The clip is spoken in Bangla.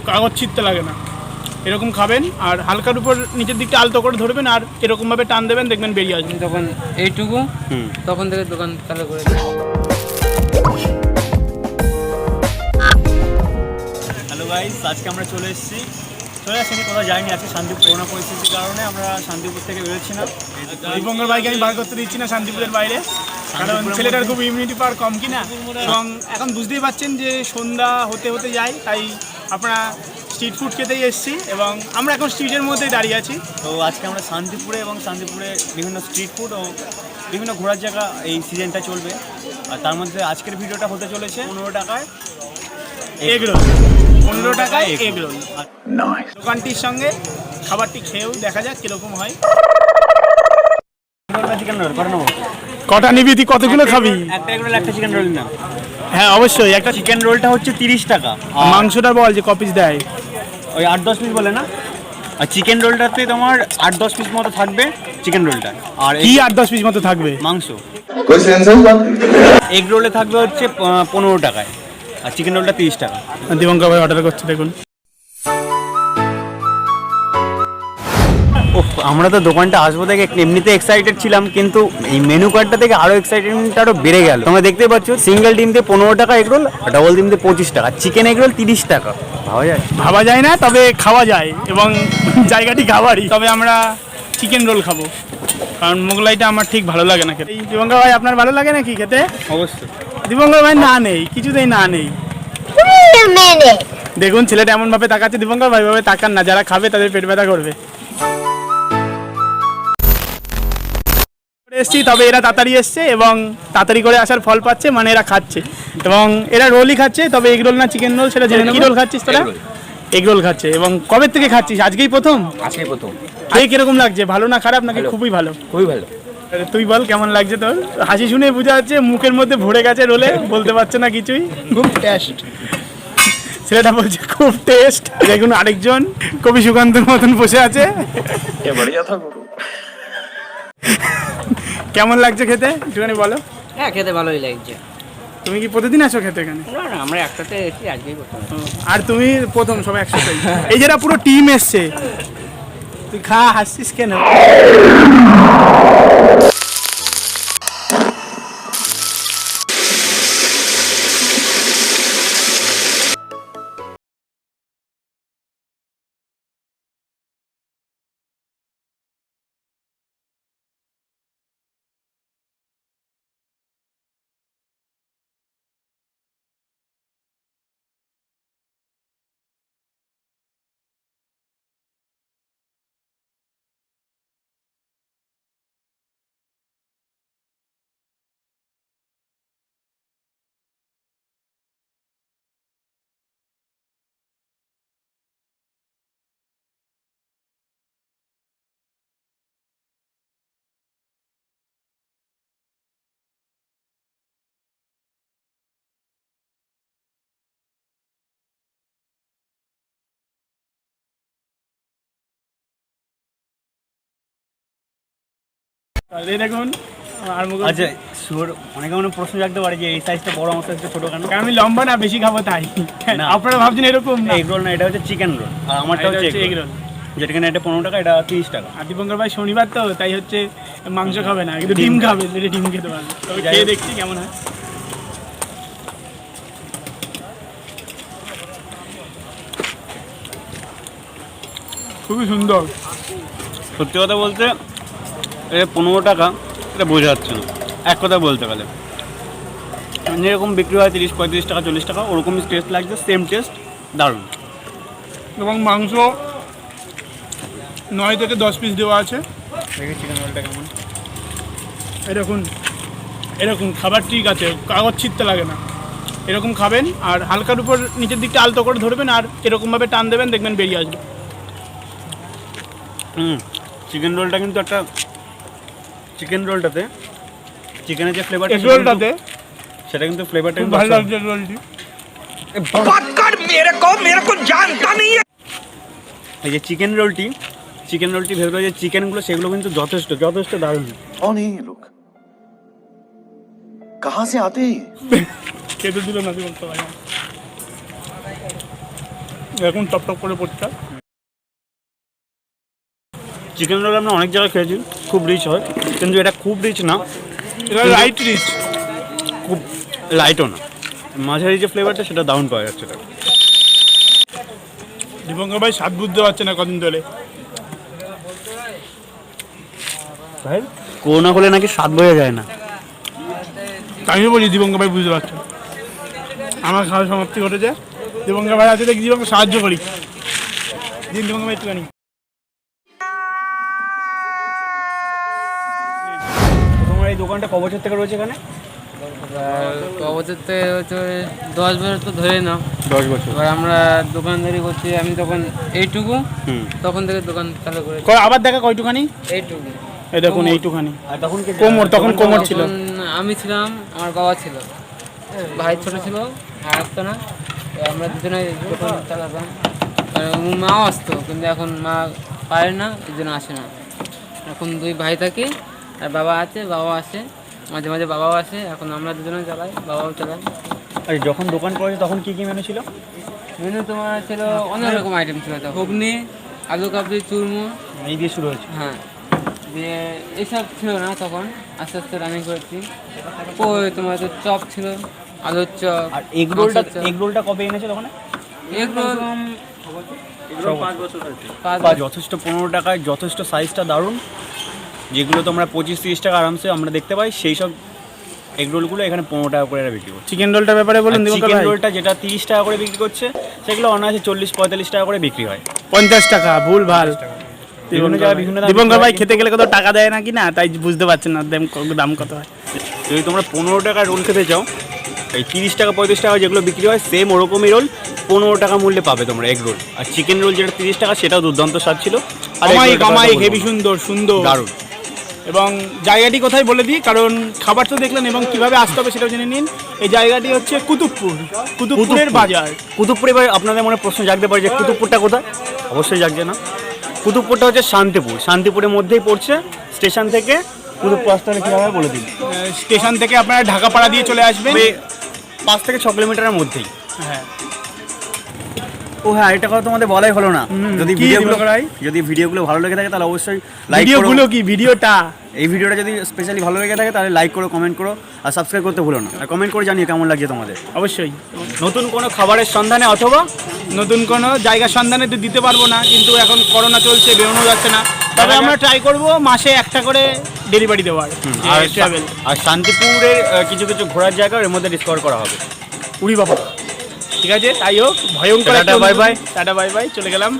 কাগজ ছিঁড়তে লাগে না, এরকম খাবেন আর হালকার উপর নিচের দিকটা আলতো করে ধরবেন আর এরকমভাবে টান দেবেন, দেখবেন বেরিয়ে আসবে। তখন এইটুকু তখন থেকে দোকান চালু করে। হ্যালো গাইস, আজকে আমরা চলে আসছি কোথাও যাইনি। আজকে শান্তিপুর করোনা পরিস্থিতির কারণে আমরা শান্তিপুর থেকে বেরোচ্ছিলাম। দীপঙ্কর ভাইকে আমি বার করতে দিচ্ছি না শান্তিপুরের বাইরে, কারণ ছেলেটার খুব ইমিউনিটি পাওয়ার কম কিনা, এবং এখন বুঝতেই পারছেন যে সন্ধ্যা হতে হতে যায়, তাই আপনারা স্ট্রিট ফুড খেতেই এসেছি এবং আমরা এখন স্ট্রিটের মধ্যেই দাঁড়িয়ে আছি। তো আজকে আমরা শান্তিপুরে এবং শান্তিপুরে বিভিন্ন স্ট্রিট ফুড ও বিভিন্ন ঘোরার জায়গা এই সিজনটা চলবে। আর তার মধ্যে আজকের ভিডিওটা হতে চলেছে 15 টাকায় এগ রোল। 15 টাকায় এগ রোল। দোকানটির সঙ্গে খাবারটি খেয়েও দেখা যাক কিরকম হয়। চিকেন রোল করে নেবো। কটা নিবি, তুই কতগুলো খাবি? একটা এগ রোল, একটা চিকেন রোল না? হ্যাঁ অবশ্যই। একটা চিকেন রোলটা হচ্ছে 30 টাকা। মাংসটা বল যে কপিস দেয়? ওই 8-10 পিস বলে না। আর চিকেন রোলটাতে তোমার 8-10 পিস মতো থাকবে চিকেন রোলটা। আর কি 8-10 পিস মতো থাকবে? মাংস। এগ রোলে থাকবে হচ্ছে 15 টাকায় আর চিকেন রোলটা 30 টাকা। দীপঙ্কর ভাই অর্ডার করছে, দেখুন। আমরা তো দোকানটা আসবো থেকে এমনিতে এক্সাইটেড ছিলাম, কিন্তু এই মেনু কার্ডটা থেকে আরো এক্সাইটমেন্টটা আরো বেড়ে গেল। তোমরা দেখতে পাচ্ছ সিঙ্গেল ডিম দিয়ে 15 টাকা এগ রোল, ডাবল ডিম দিয়ে 25 টাকা, চিকেন এগ রোল 30 টাকা। ভাবা যায় না, তবে খাওয়া যায় এবং জায়গাটি খাবারই। তবে আমরা চিকেন রোল খাবো, কারণ মোগলাইটা আমার ঠিক ভালো লাগে না খেতে। দীপঙ্কর ভাই আপনার ভালো লাগে নাকি খেতে? অবশ্যই। দীপঙ্কর ভাই না নেই, কিছুতেই না নেই। দেখুন ছেলেটা এমন ভাবে তাকাচ্ছে, দীপঙ্কর ভাই ভাবে তাকান না, যারা খাবে তাদের পেট ব্যথা করবে। এসছি, তবে এরা তাড়াতাড়ি এসছে এবং তাড়াতাড়ি করে আসার ফল পাচ্ছে, মানে এরা খাচ্ছে এবং এরা রোলই খাচ্ছে। তবে এগ রোল না চিকেন রোল সেটা জেনে নেব। কি রোল খাচ্ছিস তোরা? এগ রোল খাচ্ছে। এবং কবে থেকে খাচ্ছিস? আজকেই প্রথম? আজকেই প্রথম। খেয়ে কিরকম লাগছে? ভালো না খারাপ নাকি? খুবই ভালো। খুবই ভালো। তুই বল কেমন লাগছে তোর? হাসি শুনে বোঝা যাচ্ছে মুখের মধ্যে ভরে গেছে রোলে, বলতে পারছে না কিছুই। খুব টেস্ট। ছেলেটা বলছে খুব টেস্ট। দেখুন আরেকজন কবি সুকান্তের মতন বসে আছে। কেমন লাগছে খেতে একটুখানি বলো। হ্যাঁ, খেতে ভালোই লাগছে। তুমি কি প্রতিদিন আসো খেতে এখানে? না না, আমরা একসাথে এসেছি, আজকেই প্রথম। আর তুমি প্রথম? সবাই একসাথে? এই যারা পুরো টিম এসছে। তুই খা, হাসছিস কেন? দেখুন আর আচ্ছা, অনেকে মনে প্রশ্ন রাখতে পারে যে এই সাইজটা বড়, আমার সাইজটা ছোট কেন? আমি লম্বা না, বেশি খাবো তাই। আপনারা ভাবছেন এরকম না। এগ রোল না, এটা হচ্ছে চিকেন রোল আর আমারটা হচ্ছে এগ রোল। যেটা কিনা এটা 15 টাকা, এটা 30 টাকা। আর দীপঙ্কর ভাই শনিবার তো, তাই হচ্ছে মাংস খাবে না, কিন্তু ডিম খাবে। ডিম খেতে পারবে। তবে খেয়ে দেখছি কেমন হয়। খুবই সুন্দর। সত্যি কথা বলতে এটা 15 টাকা, এটা বোঝা যাচ্ছে না এক কথা বলতে গেলে। যেরকম বিক্রি হয় 30-35 টাকা 40 টাকা, ওরকমই টেস্ট লাগছে, সেম টেস্ট, দারুণ। এবং মাংস 9 থেকে 10 পিস দেওয়া আছে। দেখি চিকেন রোলটা কেমন। এরকম খাবার ঠিক আছে, কাগজ ছিঁড়তে লাগে না, এরকম খাবেন আর হালকার উপর নিচের দিকটা আলতো করে ধরবেন আর এরকমভাবে টান দেবেন, দেখবেন বেরিয়ে আসবে। চিকেন রোলটা কিন্তু একটা, চিকেন রোলটাতে চিকেনের যে ফ্লেভার, এগ রোলটাতে সেটা কিন্তু ফ্লেভারটা কিন্তু ভালো লাগছে। রোলটি এই যে চিকেন রোলটি ভেতরে যে চিকেনগুলো সেগুলো কিন্তু যথেষ্ট দারুণ। कौन है ये लोग? कहाँ से आते हैं? খেতে দিল না বলতে পারি। এরকম টপ টপ করে পড়ছে। চিকেন রোল আমরা অনেক জায়গায় খেয়েছি, খুব রিচ হয়, কিন্তু এটা খুব রিচ না, এটা লাইট রিচ, খুব লাইটও না, মাঝারি যে ফ্লেভারটা সেটা দারুণ পাওয়া যাচ্ছে। এটা দীপঙ্কর ভাই স্বাদ বুঝতে পারছে না কদিন ধরে। করোনা হলে নাকি স্বাদ বোঝা যায় না। আমিও বলি দীপঙ্কর ভাই বুঝতে পারছে। আমার খাওয়া সমাপ্তি ঘটেছে, দীপঙ্কর ভাই আছে দেখি দীপঙ্কর সাহায্য করি। দিন দীপঙ্কর ভাই একটুখানি। তোমার এই দোকানটা ক বছর থেকে রয়েছে এখানে? বছর থেকে হচ্ছে 10 বছর তো ধরে নাও। 10 বছর। এবার আমরা দোকানদারি করছি, আমি তখন এইটুকু, তখন থেকে দোকান চালু করে আবার দেখা কয়টুখানি, এইটুকু। এই দেখুন এইটুখানি। আর তখন কোমর, তখন কোমর ছিল। তখন আমি ছিলাম, আমার বাবা ছিল, ভাই ছোট ছিল আর আসতো না, তো আমরা দুজনে দোকান চালাতাম। আর মাও আসতো, কিন্তু এখন মা পারে না, এই জন্য আসে না। এখন 2 ভাই থাকি, আর বাবা আছে, বাবা আসে মাঝে মাঝে, বাবাও আসে। এখন আমরা দুজনে চালাই, বাবাও চালাই। আর যখন দোকান করেছে তখন কি কি মেনু ছিল? মেনু তোমার ছিল অনেক রকম আইটেম ছিল, তো ঘুগনি, আলু কাবলি, চুরমু, এই দিয়ে শুরু হয়েছে। হ্যাঁ, দিয়ে এইসব ছিল না তখন, আস্তে আস্তে রানিং করেছি। তোমার তো চপ ছিল, আলুর চপ। আর এগ রোলটা কবে এনেছে তখন? এগ রোল 5 বছর হয়েছে। 5 যথেষ্ট 15 টাকায় যথেষ্ট সাইজটা দারুণ, যেগুলো তো আমরা 25-30 টাকা আরামসে আমরা দেখতে পাই, সেই সব এগ রোলগুলো এখানে 15 টাকা করে বিক্রি করছে। চিকেন রোলটার ব্যাপারে বলুন দীপঙ্কর চিকেন ভাই। রোলটা যেটা 30 টাকা করে বিক্রি করছে, সেগুলো অনায়াসে 40-45 টাকা করে বিক্রি হয়। 50 টাকা, ভুল ভাল। বিভিন্ন জায়গায় বিভিন্ন দাম দীপঙ্কর ভাই বিক্রি হয়। খেতে গেলে কত টাকা দেয় নাকি না, তাই বুঝতে পারছেন না দাম কত হয়। যদি তোমরা 15 টাকার রোল খেতে চাও, এই 30 টাকা 35 টাকা যেগুলো বিক্রি হয় সেম ওরকমই রোল 15 টাকা মূল্যে পাবে তোমরা এগ রোল। আর চিকেন রোল যেটা 30 টাকা, সেটাও দুর্দান্ত স্বাদ ছিল। আর কামাই হেভি সুন্দর সুন্দর দারুণ। এবং জায়গাটি কোথায় বলে দিই, কারণ খাবার তো দেখলেন এবং কিভাবে আসতে হবে সেটাও জেনে নিন। এই জায়গাটি হচ্ছে কুতুবপুরের বাজার। কুতুবপুরে এবার আপনাদের মনে প্রশ্ন জাগতে পারে যে কুতুবপুরটা কোথায়? অবশ্যই জাগছে না। কুতুবপুরটা হচ্ছে শান্তিপুরের মধ্যেই পড়ছে। স্টেশন থেকে কুতুবপুর আসতে হলে কীভাবে বলে দিন? স্টেশন থেকে আপনারা ঢাকাপাড়া দিয়ে চলে আসবেন, 5 থেকে 6 কিলোমিটারের মধ্যেই। হ্যাঁ। ও হ্যাঁ, এটা কথা তোমাদের বলাই হলো না। যদি কি ভিডিওগুলো ভালো লেগে থাকে তাহলে অবশ্যই লাইক করো। ভিডিওগুলো কি ভিডিওটা, এই ভিডিওটা যদি স্পেশালি ভালো লেগে থাকে তাহলে লাইক করো, কমেন্ট করো, আর সাবস্ক্রাইব করতে ভুলো না। আর কমেন্ট করে জানিয়ে কেমন লাগছে তোমাদের। অবশ্যই। নতুন কোনো খাবারের সন্ধানে অথবা নতুন কোনো জায়গার সন্ধানে তো দিতে পারবো না, কিন্তু এখন করোনা চলছে, বেরোনো যাচ্ছে না, তবে আমরা ট্রাই করব মাসে একটা করে ডেলিভারি দেওয়ার। আর ট্রাভেল আর শান্তিপুরের কিছু কিছু ঘোরার জায়গা এর মধ্যে ডিসকভার করা হবে। উড়ি বাবা, ঠিক আছে, তাই হোক, ভয়ঙ্কর। Tata, bye bye. Tata bye bye, চলে গেলাম।